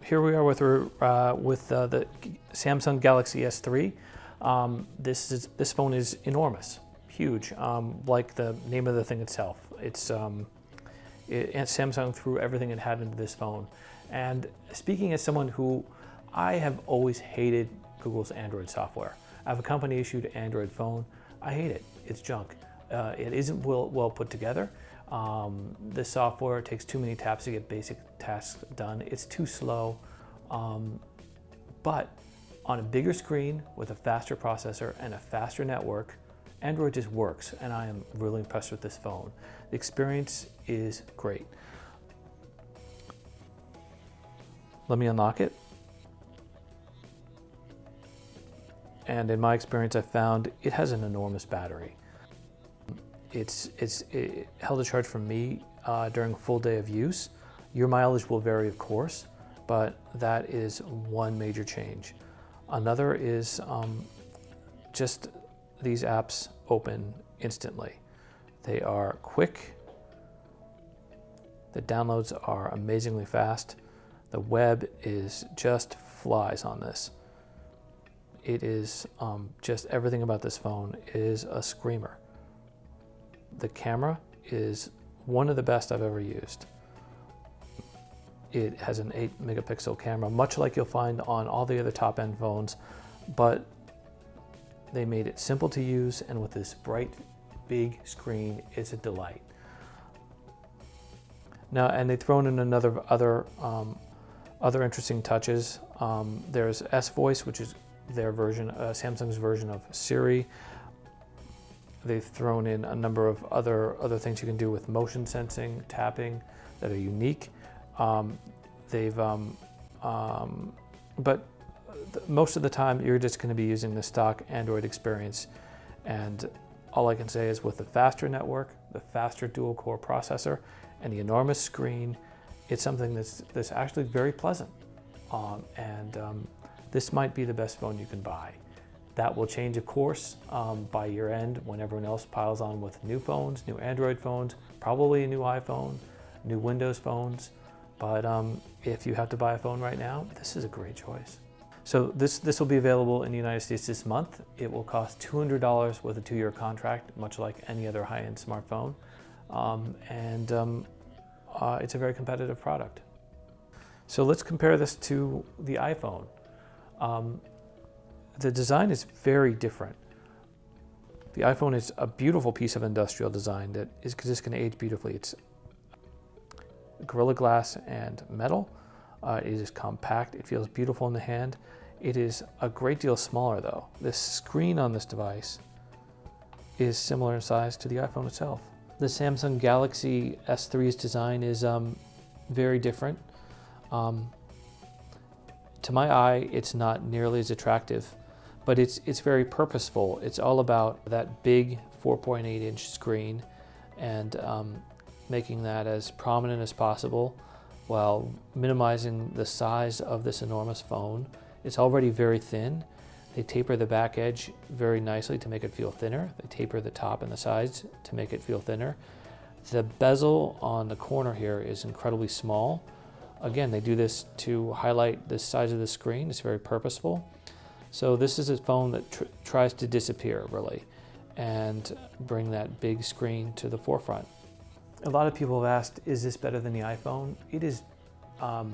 Here we are with the Samsung Galaxy S3. This phone is enormous, huge, like the name of the thing itself. Samsung threw everything it had into this phone. And speaking as someone who, I have always hated Google's Android software. I have a company-issued Android phone. I hate it. It's junk. It isn't well put together. The software takes too many taps to get basic tasks done. It's too slow. But on a bigger screen with a faster processor and a faster network, Android just works, and I am really impressed with this phone. The experience is great. Let me unlock it. And in my experience, I found it has an enormous battery. It held a charge from me during a full day of use. Your mileage will vary, of course, but that is one major change. Another is just these apps open instantly. They are quick. The downloads are amazingly fast. The web just flies on this. It is just everything about this phone is a screamer. The camera is one of the best I've ever used. It has an 8-megapixel camera, much like you'll find on all the other top-end phones, but they made it simple to use, and with this bright, big screen, it's a delight. Now, and they've thrown in other interesting touches. There's S-Voice, which is their version, Samsung's version of Siri. They've thrown in a number of other things you can do with motion sensing, tapping, that are unique. But most of the time you're just going to be using the stock Android experience, and all I can say is with the faster network, the faster dual-core processor, and the enormous screen, it's something that's actually very pleasant. This might be the best phone you can buy. That will change, of course, by year end when everyone else piles on with new phones, new Android phones, probably a new iPhone, new Windows phones. But if you have to buy a phone right now, this is a great choice. So this will be available in the United States this month. It will cost $200 with a 2-year contract, much like any other high-end smartphone. It's a very competitive product. So let's compare this to the iPhone. The design is very different. The iPhone is a beautiful piece of industrial design that is just going to age beautifully. It's Gorilla Glass and metal. It is compact. It feels beautiful in the hand. It is a great deal smaller though. The screen on this device is similar in size to the iPhone itself. The Samsung Galaxy S3's design is very different. To my eye, it's not nearly as attractive, but it's very purposeful. It's all about that big 4.8-inch screen and making that as prominent as possible while minimizing the size of this enormous phone. It's already very thin. They taper the back edge very nicely to make it feel thinner. They taper the top and the sides to make it feel thinner. The bezel on the corner here is incredibly small. Again, they do this to highlight the size of the screen. It's very purposeful. So this is a phone that tries to disappear, really, and bring that big screen to the forefront. A lot of people have asked, is this better than the iPhone? It is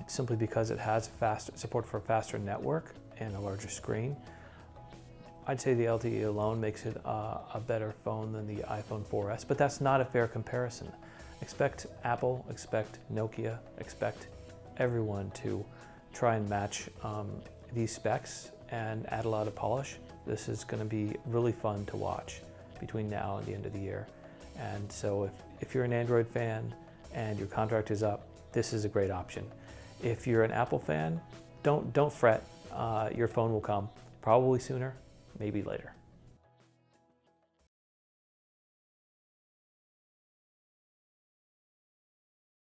simply because it has support for a faster network and a larger screen. I'd say the LTE alone makes it a better phone than the iPhone 4S, but that's not a fair comparison. Expect Apple, expect Nokia, expect everyone to try and match these specs and add a lot of polish. This is going to be really fun to watch between now and the end of the year. And so if you're an Android fan and your contract is up, this is a great option. If you're an Apple fan, don't fret. Your phone will come, probably sooner, maybe later.